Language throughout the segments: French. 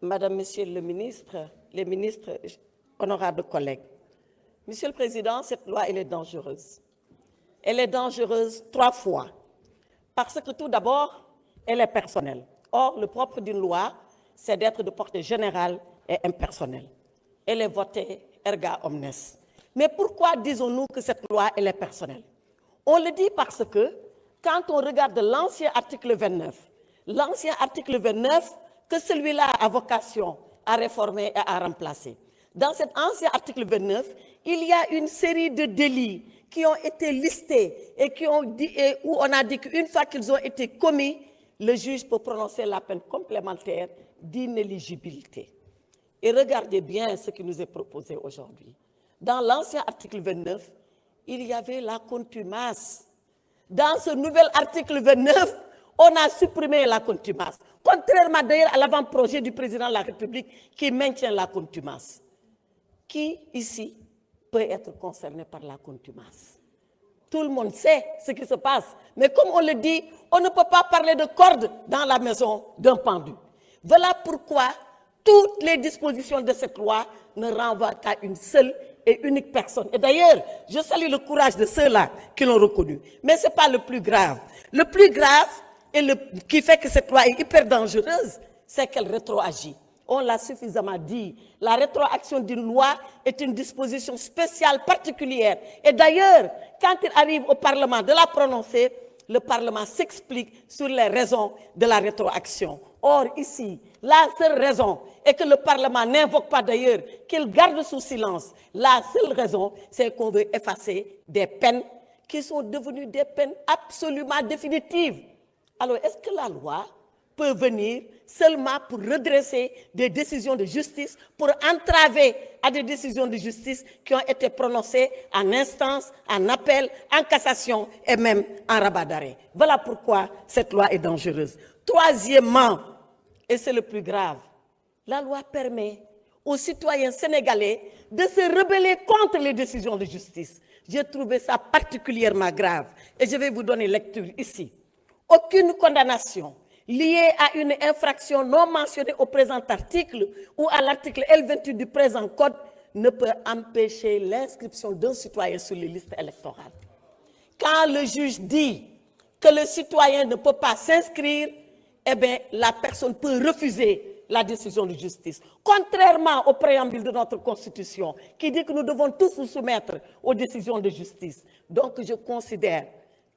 Madame, Monsieur le ministre, les ministres, honorables collègues, Monsieur le Président, cette loi, elle est dangereuse. Elle est dangereuse 3 fois. Parce que tout d'abord, elle est personnelle. Or, le propre d'une loi, c'est d'être de portée générale et impersonnelle. Elle est votée erga omnes. Mais pourquoi disons-nous que cette loi, elle est personnelle? On le dit parce que, quand on regarde l'ancien article 29, que celui-là a vocation à réformer et à remplacer. Dans cet ancien article 29, il y a une série de délits qui ont été listés et où on a dit qu'une fois qu'ils ont été commis, le juge peut prononcer la peine complémentaire d'inéligibilité. Et regardez bien ce qui nous est proposé aujourd'hui. Dans l'ancien article 29, il y avait la contumace. Dans ce nouvel article 29, on a supprimé la contumace, contrairement d'ailleurs à l'avant-projet du président de la République qui maintient la contumace. Qui, ici, peut être concerné par la contumace? Tout le monde sait ce qui se passe, mais comme on le dit, on ne peut pas parler de corde dans la maison d'un pendu. Voilà pourquoi toutes les dispositions de cette loi ne renvoient qu'à une seule et unique personne. Et d'ailleurs, je salue le courage de ceux-là qui l'ont reconnu. Mais ce n'est pas le plus grave. Le plus grave, et qui fait que cette loi est hyper dangereuse, c'est qu'elle rétroagit. On l'a suffisamment dit. La rétroaction d'une loi est une disposition spéciale, particulière. Et d'ailleurs, quand il arrive au Parlement de la prononcer, le Parlement s'explique sur les raisons de la rétroaction. Or, ici, la seule raison est que le Parlement n'invoque pas d'ailleurs, qu'il garde sous silence. La seule raison, c'est qu'on veut effacer des peines qui sont devenues des peines absolument définitives. Alors, est-ce que la loi peut venir seulement pour redresser des décisions de justice, pour entraver à des décisions de justice qui ont été prononcées en instance, en appel, en cassation et même en rabat d'arrêt? Voilà pourquoi cette loi est dangereuse. Troisièmement, et c'est le plus grave, la loi permet aux citoyens sénégalais de se rebeller contre les décisions de justice. J'ai trouvé ça particulièrement grave et je vais vous donner lecture ici. Aucune condamnation liée à une infraction non mentionnée au présent article ou à l'article L28 du présent code ne peut empêcher l'inscription d'un citoyen sur les listes électorales. Quand le juge dit que le citoyen ne peut pas s'inscrire, eh bien, la personne peut refuser la décision de justice. Contrairement au préambule de notre Constitution, qui dit que nous devons tous nous soumettre aux décisions de justice. Donc, je considère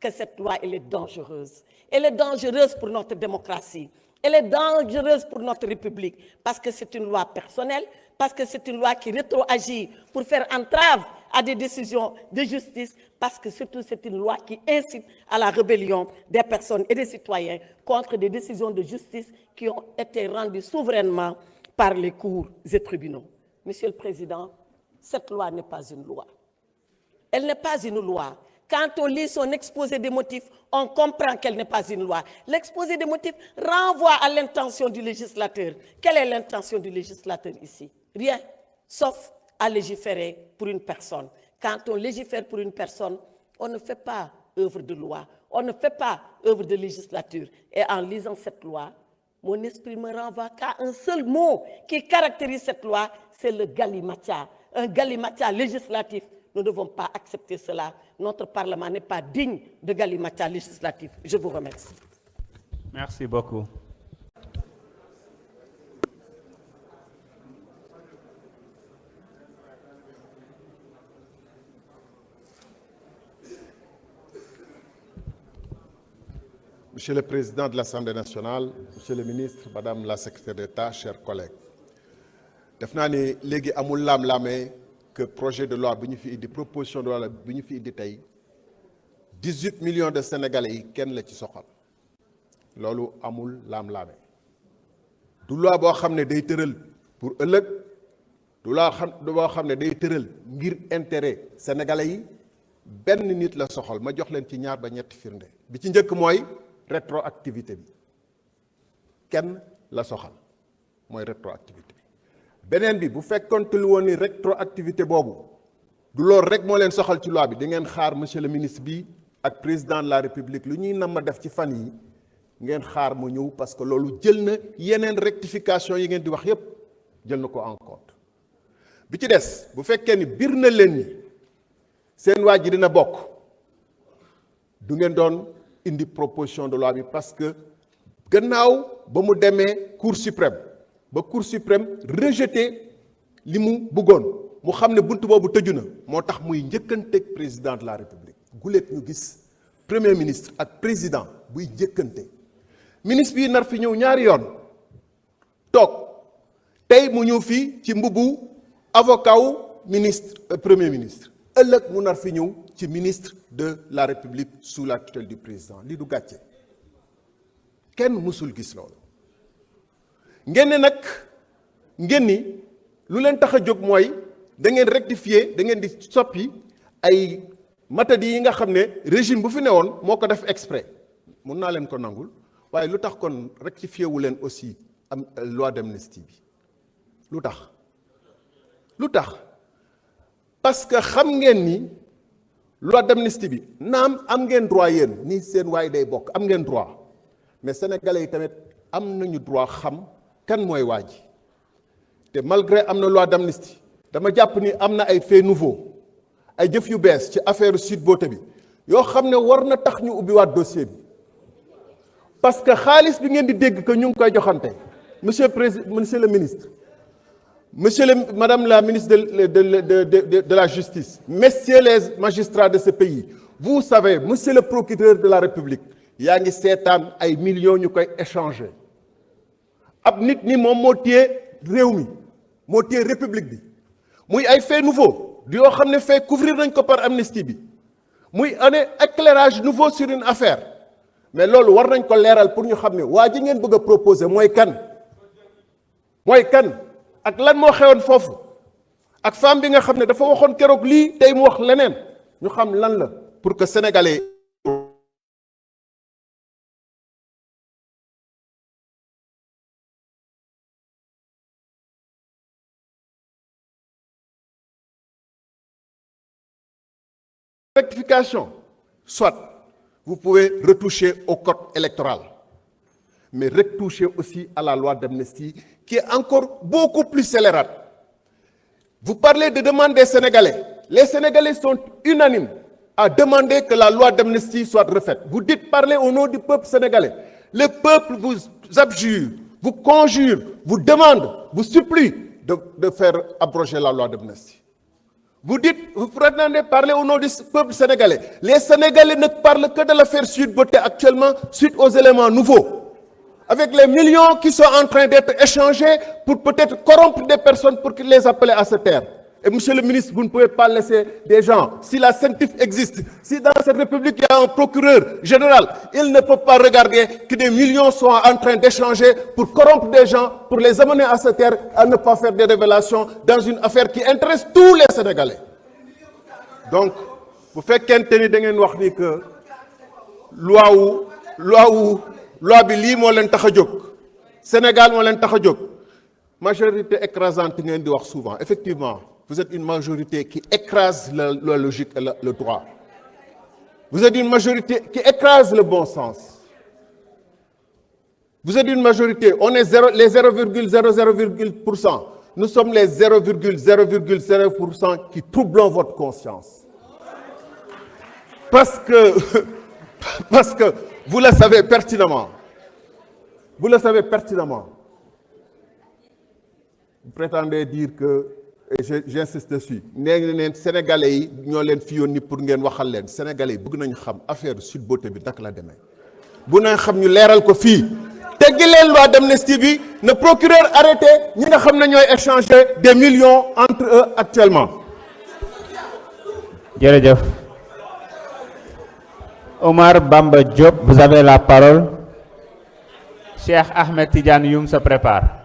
que cette loi, elle est dangereuse. Elle est dangereuse pour notre démocratie. Elle est dangereuse pour notre République parce que c'est une loi personnelle, parce que c'est une loi qui rétroagit pour faire entrave à des décisions de justice, parce que surtout c'est une loi qui incite à la rébellion des personnes et des citoyens contre des décisions de justice qui ont été rendues souverainement par les cours et tribunaux. Monsieur le Président, cette loi n'est pas une loi. Elle n'est pas une loi. Quand on lit son exposé des motifs, on comprend qu'elle n'est pas une loi. L'exposé des motifs renvoie à l'intention du législateur. Quelle est l'intention du législateur ici? Rien, sauf à légiférer pour une personne. Quand on légifère pour une personne, on ne fait pas œuvre de loi, on ne fait pas œuvre de législature. Et en lisant cette loi, mon esprit me renvoie qu'à un seul mot qui caractérise cette loi, c'est le galimatia. Un galimatia législatif. Nous ne devons pas accepter cela. Notre Parlement n'est pas digne de galimatia législatif. Je vous remercie. Merci beaucoup. Monsieur le Président de l'Assemblée nationale, Monsieur le ministre, Madame la Secrétaire d'État, chers collègues. def naa ni léegi amul laam-laamee que projet de loi bi ñu fi indi proposition de loi bi ñu fi indi tey 18 millions de Sénégalais yi kenn la ci soxal loolu amul laam-laamee du loi boo xam ne day tëral pour ëllëg du loi boo xam ne day tëral ngir intérêt Sénégalais yi benn nit la soxal ma jox leen ci ñaar ba ñetti firnde bi ci njëkk mooy rétroactivité bi kenn la soxal mooy rétroactivité bi beneen bi bu fekkonte lu woon ni rétroactivité boobu du loolu rek moo leen soxal ci loi bi di ngeen xaar monsieur le ministre bi ak président de la république lu ñuy nam ma def ci fan yi ngeen xaar mu ñëw parce que loolu jël na yeneen rectification yi ngeen di wax yépp jël na ko en compte bi ci des bu fekkee ni bir na leen ni seen waa ji dina bokk du ngeen doon indi proposition de loi bi parce que gannaaw ba mu demee cour suprême ba cour suprême rejeté li mu bëggoon mu xam ne bunt boobu tëju na moo tax muy njëkkanteeg président de la république guléet ñu gis premier ministre ak président buy njëkkante ministre bi nar fi ñëw ñaari yoon toog tey mu ñëw fii ci mbubu avocat wu ministre premier ministre ëllëg mu nar fi ñëw ci ministre de la république sous la tutelle du président lii du gàcce kenn mësul gis loolu ngeen ne nag ngeen ni lu leen tax a jóg mooy da ngeen rectifier da ngeen di soppi ay matadi yi nga xam ne régime bu fi newoon moo ko def exprès mun naa leen ko nangul waaye lu tax kon rectifier wu leen aussi am loi d'amnistie bi lu tax parce que xam ngeen ni loi d'amnistie bi naam am ngeen droit yéen ni seen waay day bokk am ngeen droit mais sénégalais yi tamit am nañu droit xam kan mooy waa ji te malgré am na loi d'amnistie dama jàpp ni am na ay faits nouveaux ay jëf yu bees ci affaire Sweet Beauté bi yoo xam ne war na tax ñu ubbiwaat dossier bi parce que xaalis bi ngeen di dégg que ñu ngi koy joxante monsieur le ministre madame la ministre de la justice, messieurs les magistrats de ce pays, vous savez, monsieur le procureur de la République, yaa ngi seetaan ay millions ñu koy échanger ab nit ni moom moo téye réew mi moo téye république bi muy ay faits nouveaux yoo xam ne fait couvrir nañ ko par amnistie bi muy ane éclairage nouveau sur une affaire mais loolu war nañ ko leeral pour ñu xam ne waa ji ngeen bëgg a proposer mooy kan ak lan moo xewoon foofu ak femme bi nga xam ne dafa waxoon keroog lii tey mu wax leneen ñu xam lan la pour que sénégalais rectification soit vous pouvez retoucher au code électoral mais retoucher aussi à la loi d'amnistie qui est encore beaucoup plus scélérate. Vous parlez de demande des Sénégalais. Les Sénégalais sont unanimes à demander que la loi d'amnistie soit refaite. Vous dites parler au nom du peuple sénégalais. Le peuple vous abjure, vous conjure, vous demande, vous supplie de faire abroger la loi d'amnistie. Vous prétendez parler au nom du peuple sénégalais. Les Sénégalais ne parlent que de l'affaire Sweet Beauté actuellement suite aux éléments nouveaux. Avec les millions qui sont en train d'être échangés pour peut-être corrompre des personnes pour les appeler à se taire. Et monsieur le ministre, vous ne pouvez pas laisser des gens, si la CENTIF existe, si dans cette République il y a un procureur général, il ne peut pas regarder que des millions soient en train d'échanger pour corrompre des gens, pour les amener à se taire, à ne pas faire des révélations dans une affaire qui intéresse tous les Sénégalais. Donc, vous faites qu'un tenir de que loi bi lii moo leen tax a jóg Sénégal moo leen tax a jóg majorité écrasante ngeen di wax souvent effectivement vous êtes une majorité qui écrase la logique et le droit vous êtes une majorité qui écrase le bon sens vous êtes une majorité on est les 0,00%, nous sommes les 0,000% qui troublons votre conscience parce que vous le savez pertinemment. Vous le savez pertinemment. Vous prétendez dire que, et j'insiste dessus, les Sénégalais yi ñoo leen fi yónni pour ngeen waxal leen Sénégalais yi bëgg nañu xam affaire Sweet Beauté bi naka la demee. bu nañ xam ñu leeral ko fii teggi leen loi d'amnistie bi na procureur arrêté ñi nga xam ne ñooy échanger des millions entre eux actuellement. Jërëjëf. Omar Bamba Diop, vous avez la parole. Cheikh Ahmed Tidiane Youm se prépare.